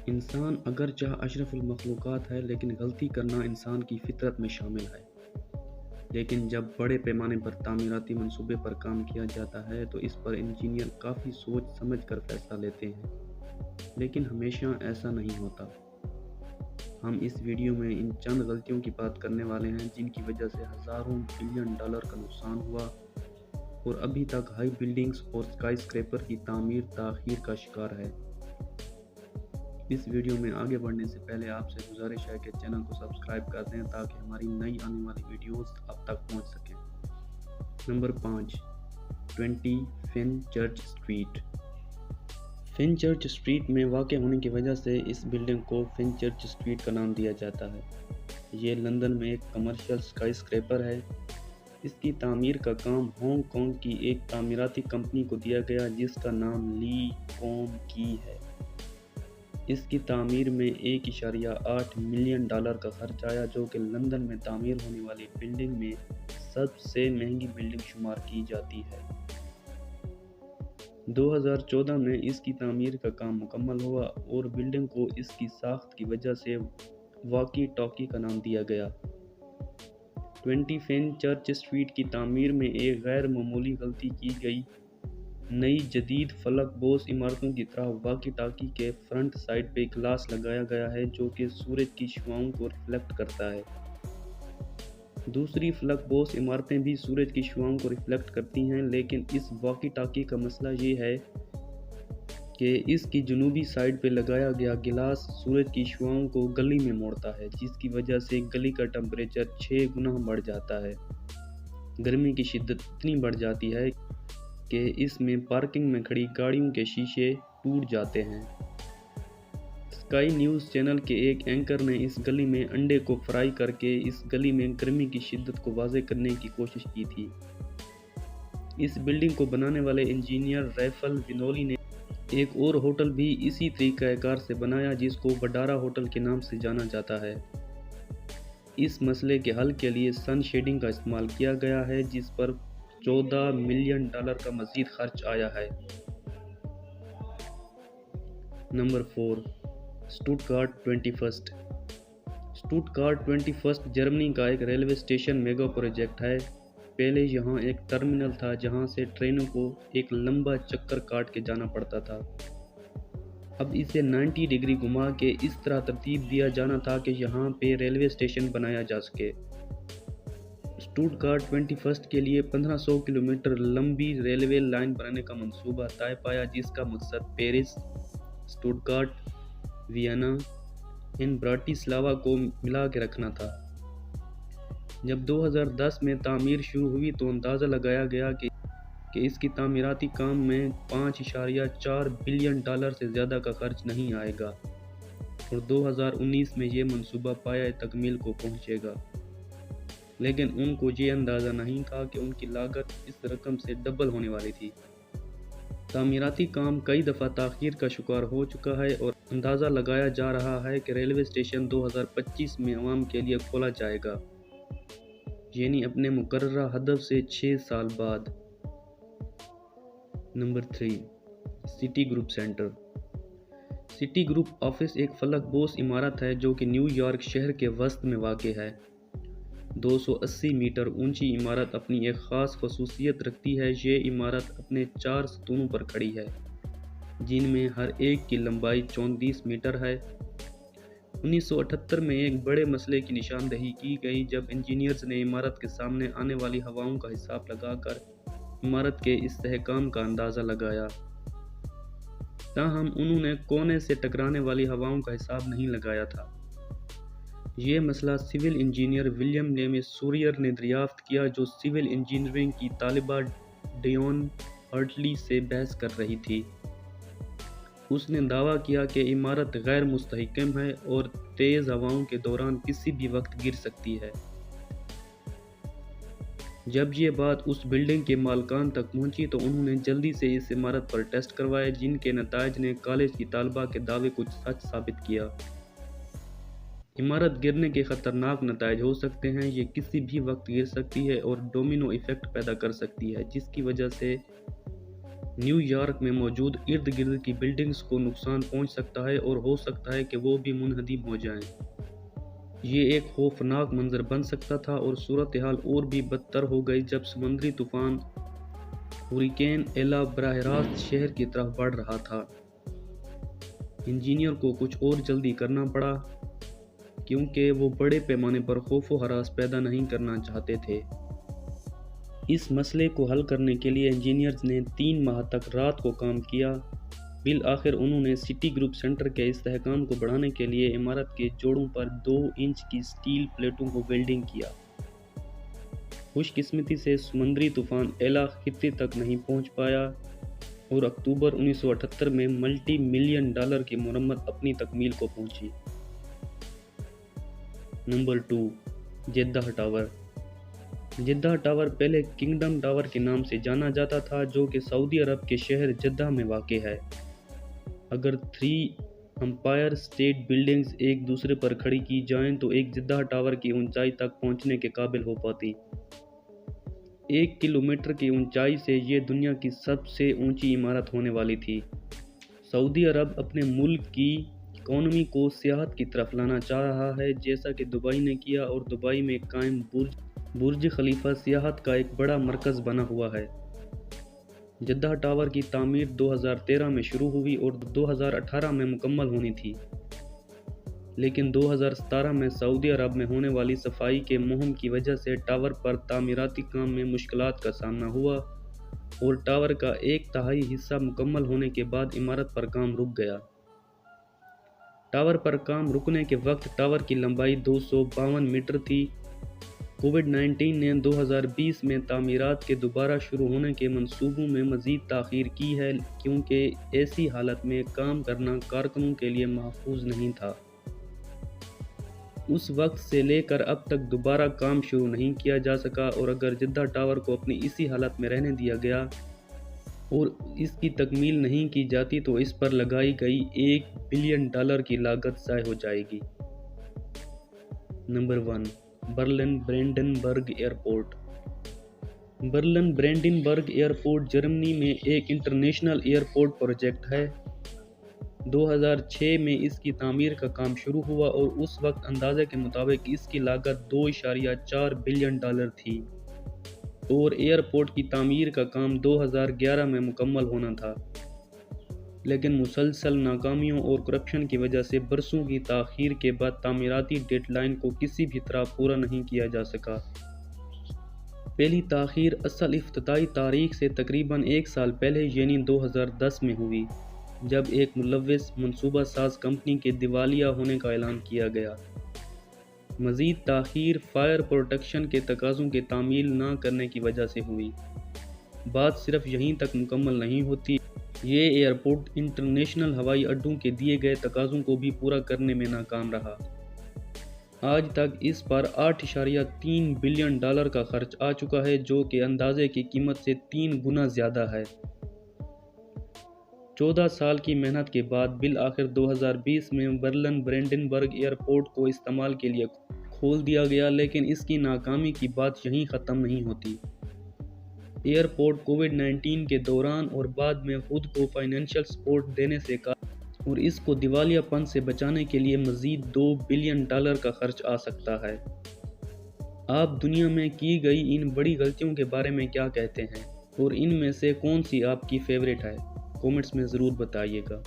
انسان اگرچہ اشرف المخلوقات ہے لیکن غلطی کرنا انسان کی فطرت میں شامل ہے۔ لیکن جب بڑے پیمانے پر تعمیراتی منصوبے پر کام کیا جاتا ہے تو اس پر انجینئر کافی سوچ سمجھ کر فیصلہ لیتے ہیں، لیکن ہمیشہ ایسا نہیں ہوتا۔ ہم اس ویڈیو میں ان چند غلطیوں کی بات کرنے والے ہیں جن کی وجہ سے ہزاروں بلین ڈالر کا نقصان ہوا اور ابھی تک ہائی بلڈنگز اور اسکائی اسکریپر کی تعمیر تاخیر کا شکار ہے۔ اس ویڈیو میں آگے بڑھنے سے پہلے آپ سے گزارش ہے کہ چینل کو سبسکرائب کر دیں تاکہ ہماری نئی آنے والی ویڈیوز آپ تک پہنچ سکیں۔ نمبر 5، 20 فن چرچ اسٹریٹ۔ فن چرچ اسٹریٹ میں واقع ہونے کی وجہ سے اس بلڈنگ کو فن چرچ اسٹریٹ کا نام دیا جاتا ہے۔ یہ لندن میں ایک کمرشل اسکائی اسکریپر ہے۔ اس کی تعمیر کا کام ہانگ کانگ کی ایک تعمیراتی کمپنی کو دیا گیا جس کا نام لی کوم کی ہے۔ اس کی تعمیر میں 1.8 ملین ڈالر کا خرچ آیا جو کہ لندن میں تعمیر ہونے والی بلڈنگ میں سب سے مہنگی بلڈنگ شمار کی جاتی ہے۔ 2014 میں اس کی تعمیر کا کام مکمل ہوا اور بلڈنگ کو اس کی ساخت کی وجہ سے واکی ٹاکی کا نام دیا گیا۔ 20 فن چرچ اسٹریٹ کی تعمیر میں ایک غیر معمولی غلطی کی گئی۔ نئی جدید فلک بوس عمارتوں کی طرح واکی ٹاکی کے فرنٹ سائڈ پہ گلاس لگایا گیا ہے جو کہ سورج کی شعاؤں کو ریفلیکٹ کرتا ہے۔ دوسری فلک بوس عمارتیں بھی سورج کی شعاؤں کو ریفلیکٹ کرتی ہیں، لیکن اس واکی ٹاکی کا مسئلہ یہ ہے کہ اس کی جنوبی سائڈ پہ لگایا گیا گلاس سورج کی شعاؤں کو گلی میں موڑتا ہے، جس کی وجہ سے گلی کا ٹمپریچر 6 گنا بڑھ جاتا ہے۔ گرمی کی شدت اتنی بڑھ جاتی ہے کہ اس میں پارکنگ میں کھڑی گاڑیوں کے شیشے ٹوٹ جاتے ہیں۔ اسکائی نیوز چینل کے ایک اینکر نے اس گلی میں انڈے کو فرائی کر کے اس گلی میں گرمی کی شدت کو واضح کرنے کی کوشش کی تھی۔ اس بلڈنگ کو بنانے والے انجینئر ریفل وینولی نے ایک اور ہوٹل بھی اسی طریقہ کار سے بنایا جس کو وڈارا ہوٹل کے نام سے جانا جاتا ہے۔ اس مسئلے کے حل کے لیے سن شیڈنگ کا استعمال کیا گیا ہے جس پر 14 ملین ڈالر کا مزید خرچ آیا ہے۔ نمبر 4، اسٹوٹگارٹ 21۔ اسٹوٹگارٹ 21 جرمنی کا ایک ریلوے اسٹیشن میگا پروجیکٹ ہے۔ پہلے یہاں ایک ٹرمینل تھا جہاں سے ٹرینوں کو ایک لمبا چکر کاٹ کے جانا پڑتا تھا۔ اب اسے 90 ڈگری گھما کے اس طرح ترتیب دیا جانا تھا کہ یہاں پہ ریلوے اسٹیشن بنایا جا سکے۔ اسٹوٹگارٹ 21 کے لیے 1500 کلومیٹر لمبی ریلوے لائن بنانے کا منصوبہ طے پایا جس کا مقصد پیرس، اسٹوٹگارٹ، وینا اور براٹیسلاوا کو ملا کے رکھنا تھا۔ جب 2010 میں تعمیر شروع ہوئی تو اندازہ لگایا گیا کہ اس کی تعمیراتی کام میں 5.4 بلین ڈالر سے زیادہ کا خرچ نہیں آئے گا اور 2019 میں یہ منصوبہ پایہ تکمیل کو پہنچے گا، لیکن ان کو یہ اندازہ نہیں تھا کہ ان کی لاگت اس رقم سے ڈبل ہونے والی تھی۔ تعمیراتی کام کئی دفعہ تاخیر کا شکار ہو چکا ہے اور اندازہ لگایا جا رہا ہے کہ ریلوے اسٹیشن 2025 میں عوام کے لیے کھولا جائے گا، یعنی اپنے مقررہ ہدف سے 6 سال بعد۔ Number 3، city group centre. City group office ایک فلک بوس عمارت ہے جو کہ نیو یارک شہر کے وسط میں واقع ہے۔ 280 میٹر اونچی عمارت اپنی ایک خاص خصوصیت رکھتی ہے۔ یہ عمارت اپنے 4 ستونوں پر کھڑی ہے جن میں ہر ایک کی لمبائی 34 میٹر ہے۔ 1978 میں ایک بڑے مسئلے کی نشاندہی کی گئی جب انجینئرز نے عمارت کے سامنے آنے والی ہواؤں کا حساب لگا کر عمارت کے استحکام کا اندازہ لگایا، تاہم انہوں نے کونے سے ٹکرانے والی ہواؤں کا حساب نہیں لگایا تھا۔ یہ مسئلہ سول انجینئر ولیم لیمس سوریئر نے دریافت کیا جو سول انجینئرنگ کی طالبہ ڈیون ہرٹلی سے بحث کر رہی تھی۔ اس نے دعویٰ کیا کہ عمارت غیر مستحکم ہے اور تیز ہواؤں کے دوران کسی بھی وقت گر سکتی ہے۔ جب یہ بات اس بلڈنگ کے مالکان تک پہنچی تو انہوں نے جلدی سے اس عمارت پر ٹیسٹ کروائے جن کے نتائج نے کالج کی طالبہ کے دعوے کو سچ ثابت کیا۔ عمارت گرنے کے خطرناک نتائج ہو سکتے ہیں۔ یہ کسی بھی وقت گر سکتی ہے اور ڈومینو ایفیکٹ پیدا کر سکتی ہے جس کی وجہ سے نیو یارک میں موجود ارد گرد کی بلڈنگز کو نقصان پہنچ سکتا ہے اور ہو سکتا ہے کہ وہ بھی منہدم ہو جائیں۔ یہ ایک خوفناک منظر بن سکتا تھا اور صورتحال اور بھی بدتر ہو گئی جب سمندری طوفان ہریکین ایلا براہ راست شہر کی طرف بڑھ رہا تھا۔ انجینئر کو کچھ اور جلدی کرنا پڑا کیونکہ وہ بڑے پیمانے پر خوف و ہراس پیدا نہیں کرنا چاہتے تھے۔ اس مسئلے کو حل کرنے کے لیے انجینئرز نے 3 ماہ تک رات کو کام کیا۔ بالآخر انہوں نے سٹی گروپ سینٹر کے استحکام کو بڑھانے کے لیے عمارت کے جوڑوں پر 2 انچ کی سٹیل پلیٹوں کو ویلڈنگ کیا۔ خوش قسمتی سے سمندری طوفان ایلا خطے تک نہیں پہنچ پایا اور اکتوبر 1978 میں ملٹی ملین ڈالر کی مرمت اپنی تکمیل کو پہنچی۔ Number 2، Jeddah tower. Jeddah tower پہلے کنگڈم ٹاور کے نام سے جانا جاتا تھا جو کہ سعودی عرب کے شہر جدہ میں واقع ہے۔ اگر 3 امپائر اسٹیٹ بلڈنگز ایک دوسرے پر کھڑی کی جائیں تو ایک جدہ ٹاور کی اونچائی تک پہنچنے کے قابل ہو پاتی۔ 1 کلومیٹر کی اونچائی سے یہ دنیا کی سب سے اونچی عمارت ہونے والی تھی۔ سعودی عرب اپنے ملک کی اکانومی کو سیاحت کی طرف لانا چاہ رہا ہے جیسا کہ دبئی نے کیا اور دبئی میں قائم برج خلیفہ سیاحت کا ایک بڑا مرکز بنا ہوا ہے۔ جدہ ٹاور کی تعمیر 2013 میں شروع ہوئی اور 2018 میں مکمل ہونی تھی، لیکن 2017 میں سعودی عرب میں ہونے والی صفائی کے مہم کی وجہ سے ٹاور پر تعمیراتی کام میں مشکلات کا سامنا ہوا اور ٹاور کا 1/3 حصہ مکمل ہونے کے بعد عمارت پر کام رک گیا۔ ٹاور پر کام رکنے کے وقت ٹاور کی لمبائی 252 میٹر تھی۔ کووڈ-19 نے 2020 میں تعمیرات کے دوبارہ شروع ہونے کے منصوبوں میں مزید تاخیر کی ہے کیونکہ ایسی حالت میں کام کرنا کارکنوں کے لیے محفوظ نہیں تھا۔ اس وقت سے لے کر اب تک دوبارہ کام شروع نہیں کیا جا سکا اور اگر جدہ ٹاور کو اپنی اسی حالت میں رہنے دیا گیا اور اس کی تکمیل نہیں کی جاتی تو اس پر لگائی گئی $1 بلین کی لاگت ضائع ہو جائے گی۔ Number 1، Berlin Brandenburg airport. Berlin Brandenburg airport Germany میں ایک انٹرنیشنل ایئرپورٹ پروجیکٹ ہے۔ 2006 میں اس کی تعمیر کا کام شروع ہوا اور اس وقت اندازے کے مطابق اس کی لاگت $2.4 بلین تھی اور ایئرپورٹ کی تعمیر کا کام 2011 میں مکمل ہونا تھا، لیکن مسلسل ناکامیوں اور کرپشن کی وجہ سے برسوں کی تاخیر کے بعد تعمیراتی ڈیڈ لائن کو کسی بھی طرح پورا نہیں کیا جا سکا۔ پہلی تاخیر اصل افتتاحی تاریخ سے تقریباً 1 سال پہلے یعنی 2010 میں ہوئی، جب ایک ملوث منصوبہ ساز کمپنی کے دیوالیہ ہونے کا اعلان کیا گیا۔ مزید تاخیر فائر پروٹیکشن کے تقاضوں کی تعمیل نہ کرنے کی وجہ سے ہوئی۔ بات صرف یہیں تک مکمل نہیں ہوتی، یہ ایئرپورٹ انٹرنیشنل ہوائی اڈوں کے دیے گئے تقاضوں کو بھی پورا کرنے میں ناکام رہا۔ آج تک اس پر $8.3 بلین کا خرچ آ چکا ہے جو کہ اندازے کی قیمت سے 3 گنا زیادہ ہے۔ 14 سال کی محنت کے بعد بالآخر 2020 میں برلن برینڈنبرگ ایئرپورٹ کو استعمال کے لیے کھول دیا گیا، لیکن اس کی ناکامی کی بات یہیں ختم نہیں ہوتی۔ ایئرپورٹ کووڈ-19 کے دوران اور بعد میں خود کو فائنینشل سپورٹ دینے سے اور اس کو دیوالیہ پن سے بچانے کے لیے مزید $2 بلین کا خرچ آ سکتا ہے۔ آپ دنیا میں کی گئی ان بڑی غلطیوں کے بارے میں کیا کہتے ہیں اور ان میں سے کون سی آپ کی فیورٹ ہے؟ کامنٹس میں ضرور بتائیے گا۔